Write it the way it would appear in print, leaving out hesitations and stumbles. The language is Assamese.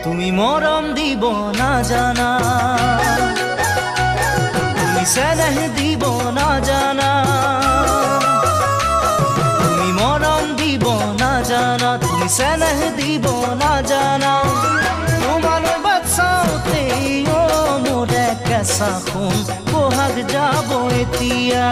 তুমি মৰম দিব নাজানা, তুমি চেনেহ দিব নাজানা, তুমি মৰম দিব নাজানা, তুমি চেনেহ দিব নাজানা। তোমালৈ বাট চাওঁতেই মোৰ কেঁচা সোণ বহাগ যাব এতিয়া।